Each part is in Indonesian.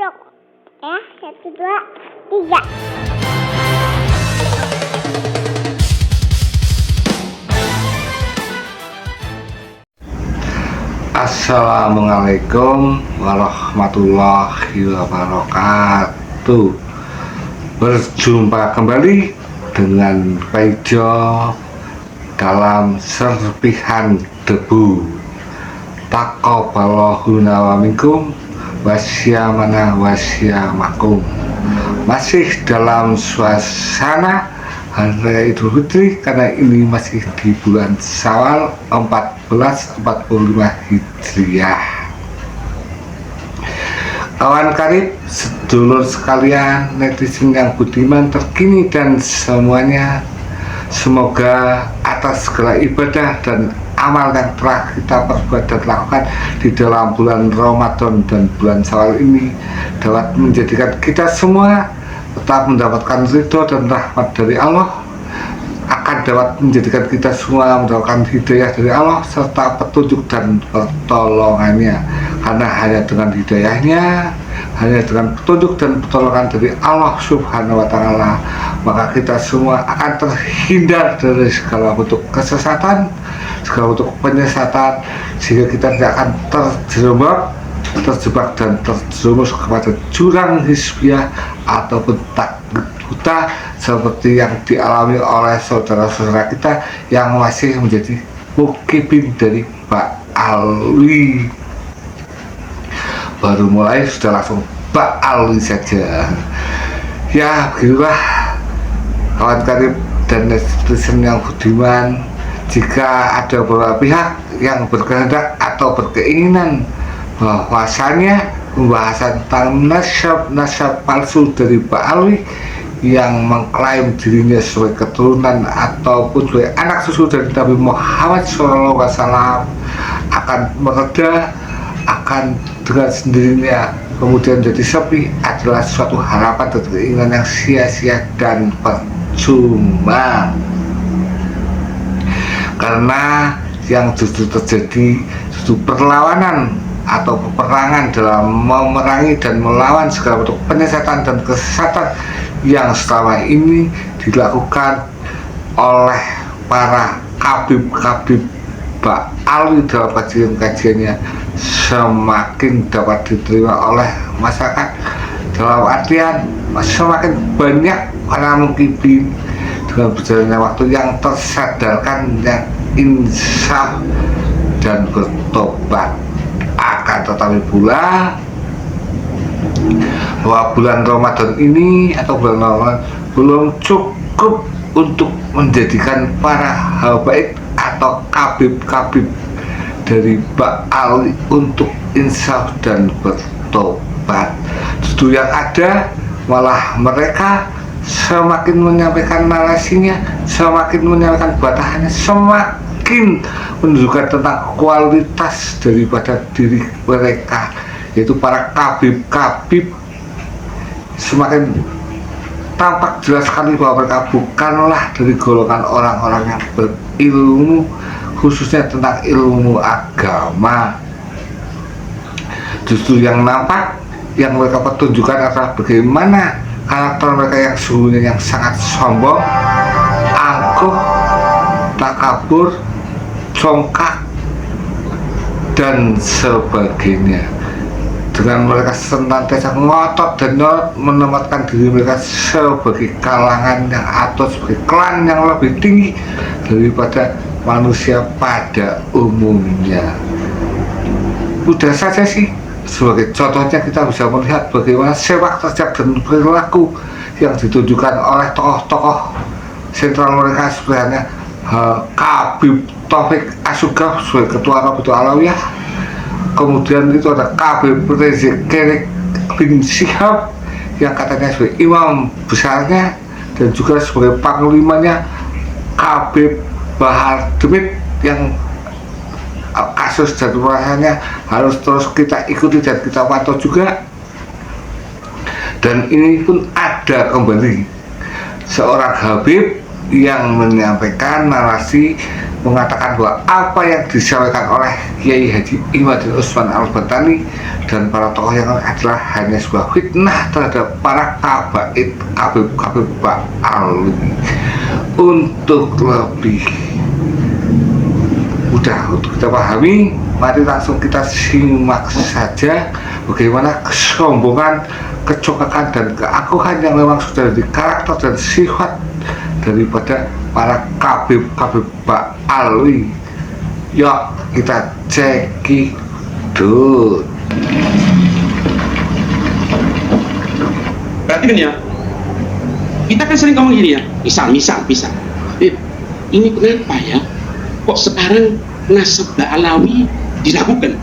TikTok. Ya, 1, 2, 3. Assalamualaikum warahmatullahi wabarakatuh. Berjumpa kembali dengan Paijo dalam serpihan debu. Taqabbalallahu wa minkum wasyamana wasyamakum. Masih dalam suasana Hari Raya Idul Fitri, karena ini masih di bulan Syawal 1445 Hijriah. Kawan karib, sedulur sekalian, netizen yang budiman terkini dan semuanya, semoga atas segala ibadah dan amal yang telah kita perbuat dan lakukan di dalam bulan Ramadan dan bulan Syawal ini dapat menjadikan kita semua tetap mendapatkan ridho dan rahmat dari Allah, akan dapat menjadikan kita semua mendapatkan hidayah dari Allah serta petunjuk dan pertolongannya. Karena hanya dengan hidayahnya, hanya dengan petunjuk dan pertolongan dari Allah Subhanahu wa Ta'ala, maka kita semua akan terhindar dari segala bentuk kesesatan, segala bentuk penyesatan, sehingga kita tidak akan terjebak dan terjerumus kepada jurang hisbiah ataupun takut buta seperti yang dialami oleh saudara-saudara kita yang masih menjadi mukibin dari Mbak Alwi. Baru mulai sudah langsung Mbak Alwi saja. Ya begitulah kawan karib dan netizen yang budiman, jika ada beberapa pihak yang berkehendak atau berkeinginan bahwasannya pembahasan tentang nasab palsu dari Mbak Alwi yang mengklaim dirinya sebagai keturunan ataupun sebagai anak susu dari Nabi Muhammad SAW akan mereda, akan dengan sendirinya kemudian jadi sepi, adalah suatu harapan dan keinginan yang sia-sia dan percuma. Karena yang justru terjadi justru perlawanan atau peperangan dalam memerangi dan melawan segala bentuk penyesatan dan kesesatan yang selama ini dilakukan oleh para kabib-kabib Mbak Alwi dalam kajian-kajiannya semakin dapat diterima oleh masyarakat, dalam artian semakin banyak para mukibin dengan berjalannya waktu yang tersadarkan, yang insaf dan bertobat. Akan tetapi pula bahwa bulan Ramadan ini atau bulan Ramadan belum cukup untuk menjadikan para habaib atau kabib-kabib dari Mbak Alwi untuk insaf dan bertobat. Justru yang ada malah mereka semakin menyampaikan narasinya, semakin menyampaikan batahannya, semakin menunjukkan tentang kualitas daripada diri mereka, yaitu para kabib-kabib. Semakin tampak jelas sekali bahwa mereka bukanlah dari golongan orang-orang yang berilmu, khususnya tentang ilmu agama. Justru yang nampak, yang mereka pertunjukkan adalah bagaimana karakter mereka yang sesungguhnya, yang sangat sombong, angkuh, takabur, congkak, dan sebagainya. Dengan mereka senantiasa ngotot dan nyolot menempatkan diri mereka sebagai kalangan yang atau sebagai klan yang lebih tinggi daripada manusia pada umumnya. Udah saja sih, sebagai contohnya kita bisa melihat bagaimana sepak terjang dan perilaku yang ditunjukkan oleh tokoh-tokoh sentral mereka, sebenarnya Kabib Taufik Asugaf sebagai ketua Rabitul Alawiyah. Kemudian itu ada Kabib Rizik bin Syihab yang katanya sebagai imam besarnya, dan juga sebagai panglimanya Kabib Bahar Demit yang kasus dan pembahasannya harus terus kita ikuti dan kita pantau juga. Dan ini pun ada kembali seorang Habib yang menyampaikan narasi mengatakan bahwa apa yang disampaikan oleh Kiai Haji Imaduddin Utsman Al-Bantani dan para tokoh yang lain adalah hanya sebuah fitnah terhadap para kabaib Pak Alwi. Untuk lebih mudah untuk kita pahami, mari langsung kita simak saja bagaimana kesombongan, kecokakan dan keakuhan yang memang sudah jadi karakter dan sifat daripada para kabib Pak Alwi. Yuk kita cekidot. Perhatikan ya, kita kan sering ngomong gini ya, misal ini kenapa ya kok sekarang nasabah Alawi dilakukan?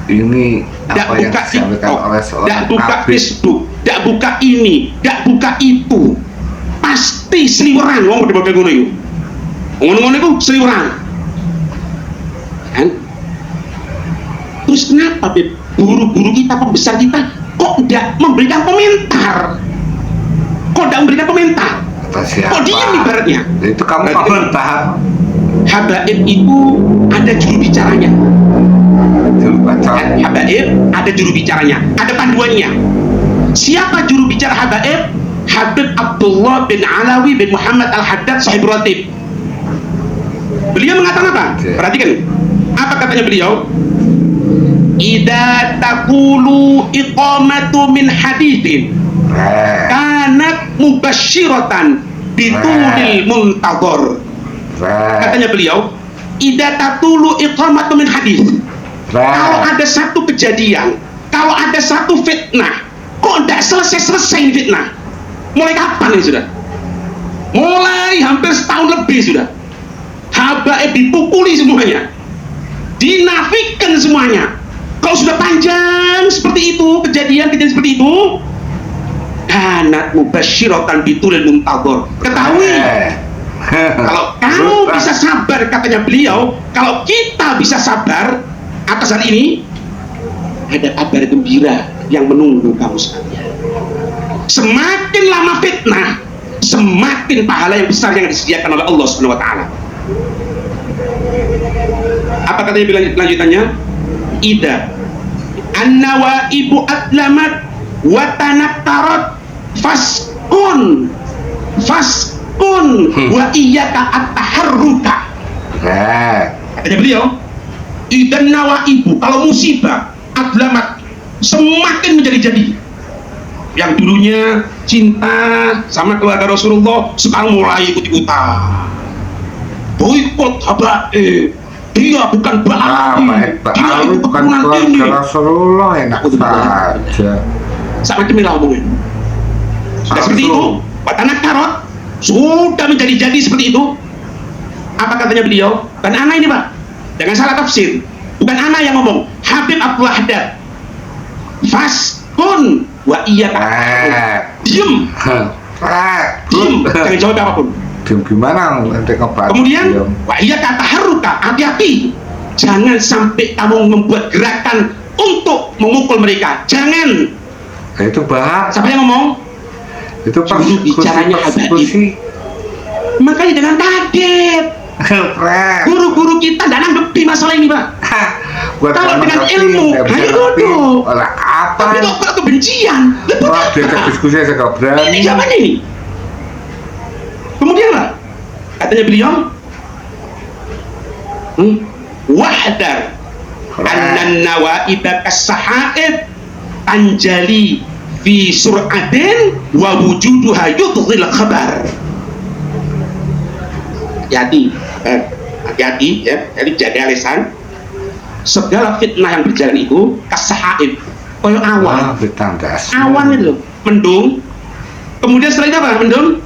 Ini apa yang buka disampaikan TikTok, oleh seorang buka kabib. Facebook, buka ini, buka itu, pasti seliweran ngomong di bagian itu. Ngomong-ngomong itu seliweran, kan? Terus kenapa guru-guru kita, pembesar kita kok tidak memberikan komentar? Kok tidak memberikan komentar? Kok diam ibaratnya? Itu kamu komentar. Habaib itu ada juru bicaranya. Habaib ada juru bicaranya, ada panduannya. Siapa juru bicara Habaib? Habib Abdullah bin Alawi bin Muhammad Al-Haddad Sahib Ratib. Beliau mengatakan apa? Perhatikan, apa katanya beliau? Idza taqulu iqamatu min hadithin kanat mubasyiratan bitulil muntadhar. Katanya beliau, idza taqulu iqamatu min hadits. Kalau ada satu kejadian, kalau ada satu fitnah, kok tidak selesai-selesai fitnah? Mulai kapan ini sudah? Mulai hampir setahun lebih sudah. Habaib dipukuli semuanya, dinafikan semuanya. Kalau sudah panjang seperti itu, kejadian seperti itu, kanat mubasyiratan bitulil muntadhar. Ketahui, kalau kamu bisa sabar, katanya beliau, kalau kita bisa sabar atas hal ini, ada kabar gembira yang menunggu kamu sekalian. Semakin lama fitnah, semakin pahala yang besar yang disediakan oleh Allah Subhanahu wa taala. Apa katanya lanjutannya? Ida an-nawaibu atlamat wa tanaktarat faskun wa iyyaka at-taharruka. Kata beliau, idan nawaibu, kalau musibah atlamat, semakin menjadi-jadi. Yang dulunya cinta sama keluarga Rasulullah, sekarang mulai ikut-ikutan boikot Habaib. Dia bukan Ba'ali, dia itu bukan keluarga Rasulullah, enak saja. Sama cemil ngomongin. Sudah seperti itu, watanak tarot, sudah menjadi-jadi seperti itu. Apa katanya beliau? Dan anak ini Pak, jangan salah tafsir, bukan anak yang ngomong, Habib Abdul Haddad. Faskun wa iya diem, jangan jawab apapun. Diem gimana? Kemudian wa iya kata haruka, hati-hati, jangan sampai kamu membuat gerakan untuk memukul mereka, jangan. Nah, itu bahas. Siapa yang ngomong? Itu bicaranya Habaib. Makanya jangan kaget. Guru-guru kita tidak nanggepi masalah ini Pak. Kalau dengan ilmu, ayo duduk. Tapi kok kebencian? Wah, diajak diskusi saya gak berani. Ini zaman ini. Kemudian Pak, katanya beliau, wahdar annan nawaiba kas-sahaib anjali fi sur'atin wa wujuduha yudghil khabar. Hati-hati ya, jadi jaga lisan. Segala fitnah yang berjalan itu kas-sahaib, koyo awan. Awan itu loh, mendung. Kemudian setelah itu apa? Mendung.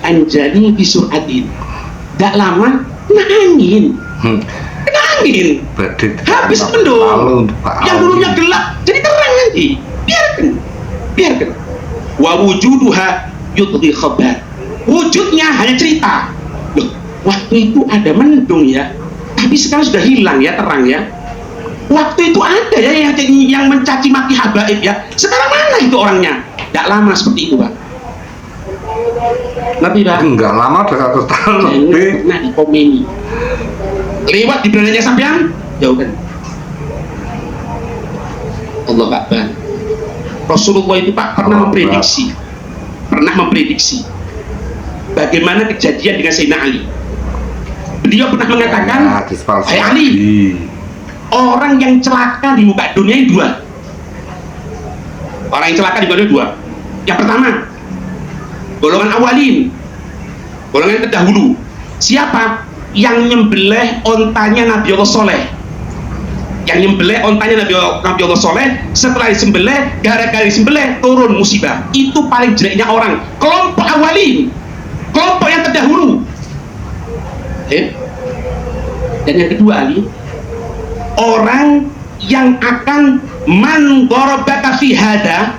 Anjali fi sur'atin. Tidak lama kena angin. Kena angin. Habis mendung. Yang dulunya gelap jadi terang nanti. Biarkan. Wa wujuduha yudghil khabar. Wujudnya hanya cerita. Loh, waktu itu ada mendung ya, tapi sekarang sudah hilang ya, terang ya. Waktu itu ada ya yang mencaci maki Habaib ya, sekarang mana itu orangnya? Tidak lama seperti itu Pak. Ngerti Pak? Enggak lama, udah 1 tahun lebih. Pernah dikomeni. Lewat di belananya sampean, jauhkan. Allah Akbar. Rasulullah itu Pak pernah memprediksi bagaimana kejadian dengan Sayyidina Ali. Beliau pernah mengatakan, "Hai Ali, orang yang celaka di muka dunia ini 2. Orang yang celaka di muka dunia 2. Yang pertama, golongan awalin, golongan terdahulu. Siapa? Yang nyembelih ontanya Nabi Allah Soleh. Yang nyembelih ontanya Nabi Allah Soleh, setelah disembelih, gara-gara disembelih turun musibah. Itu paling jeleknya orang, kelompok awalin, kelompok yang terdahulu. Dan yang kedua Ali, orang yang akan man darabaka fi hada.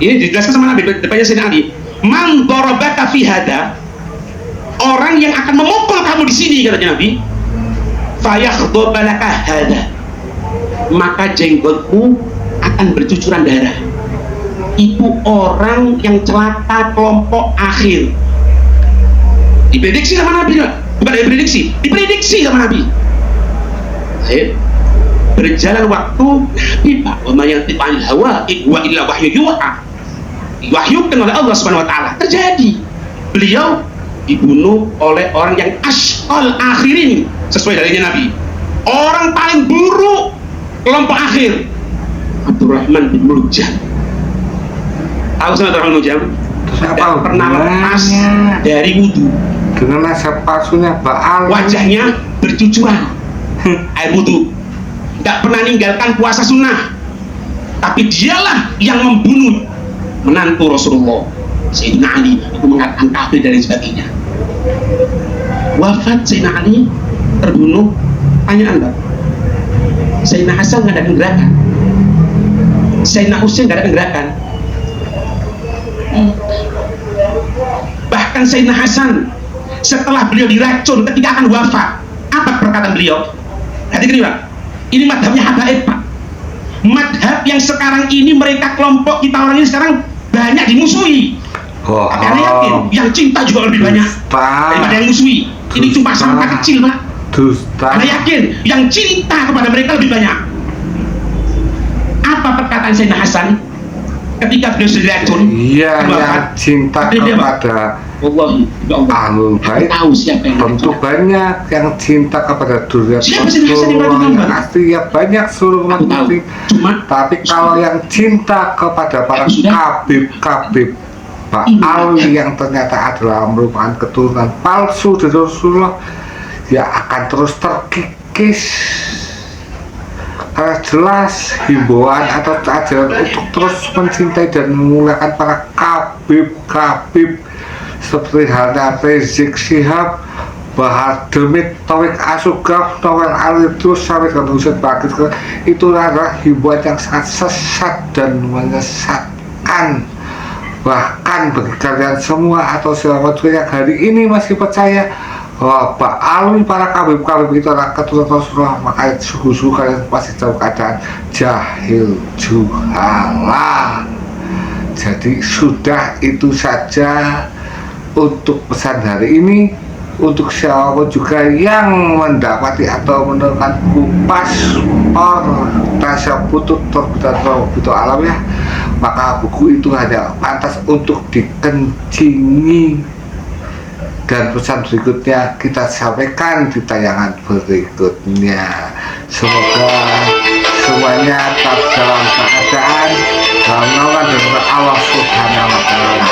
Ini dijelaskan sama Nabi depannya Sayyidina Ali. Man darabaka fi hada, orang yang akan memukul kamu di sini, katanya Nabi. Fayakhdhabalaka hada, maka jenggotmu akan bercucuran darah. Itu orang yang celaka kelompok akhir. Diprediksi sama Nabi, bukan diprediksi sama Nabi. Berjalan waktu, Nabi Pak, wa may yantiqu 'anil hawa in huwa illa wahyu yuha, diwahyukan oleh Allah Subhanahu wa taala. Terjadi, beliau dibunuh oleh orang yang asqal akhirin, sesuai dalilnya Nabi. Orang paling buruk kelompok akhir, Abdurrahman bin Muljam. Tahu sama Abdurrahman bin Muljam? Tidak pernah lepas dari wudu. Dengan nasab palsunya Baal, wajahnya bercucuran air wudu. Tidak pernah meninggalkan puasa sunnah, tapi dialah yang membunuh menantu Rasulullah Sayyidina Ali, itu mengatakan kafir dan sebagainya. Wafat Sayyidina Ali, terbunuh. Tanyaan Mbak, Sayyidina Hasan nggak ada gerakan, Sayyidina Husain nggak ada gerakan. Bahkan Sayyidina Hasan setelah beliau diracun ketika akan wafat, apa perkataan beliau? Hati-hati Pak, ini madhabnya habaib Pak, madhab yang sekarang ini mereka kelompok kita orang ini sekarang banyak dimusuhi. Tapi Anda yakin yang cinta juga lebih banyak daripada yang musuhi. Ini cuma sampah kecil Pak. Anda yakin yang cinta kepada mereka lebih banyak. Apa perkataan Sayyidina Hasan ketika beliau sudah diracun? Iya, yang cinta kepada Ahlul Bait tentu banyak, yang cinta kepada Rasulullah yang asli ya banyak seluruh umat muslim. Tapi kalau yang cinta kepada para kabib Baal yang ternyata adalah merupakan keturunan palsu dari Rasulullah, ya akan terus terkikis. Karena jelas himbauan atau ajaran untuk terus mencintai dan memuliakan para kabib seperti halnya Rizik Syihab, Bahar Demit, Taufik Asugaf, Novel Alidrus, sampai ke Husain Bagir, itu adalah himbauan yang sangat sesat dan menyesatkan. Bahkan bagi kalian semua atau siapa yang hari ini masih percaya bahwa Baal, para kabib-kabib itu adalah keturunan Rasulullah, maka suhu-suhu kalian pasti dalam keadaan jahil juhala. Jadi sudah itu saja untuk pesan hari ini. Untuk siapapun juga yang mendapati atau menemukan paspor tasyabut terbitan Buto Alam ya, maka buku itu hanya pantas untuk dikencingi. Dan pesan berikutnya kita sampaikan di tayangan berikutnya. Semoga semuanya tetap dalam keadaan dalam naungan dari Allah Subhanahu wa taala.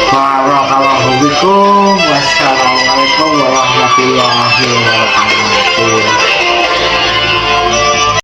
Barakallahu fikum. Wassalamualaikum warahmatullahi wabarakatuh.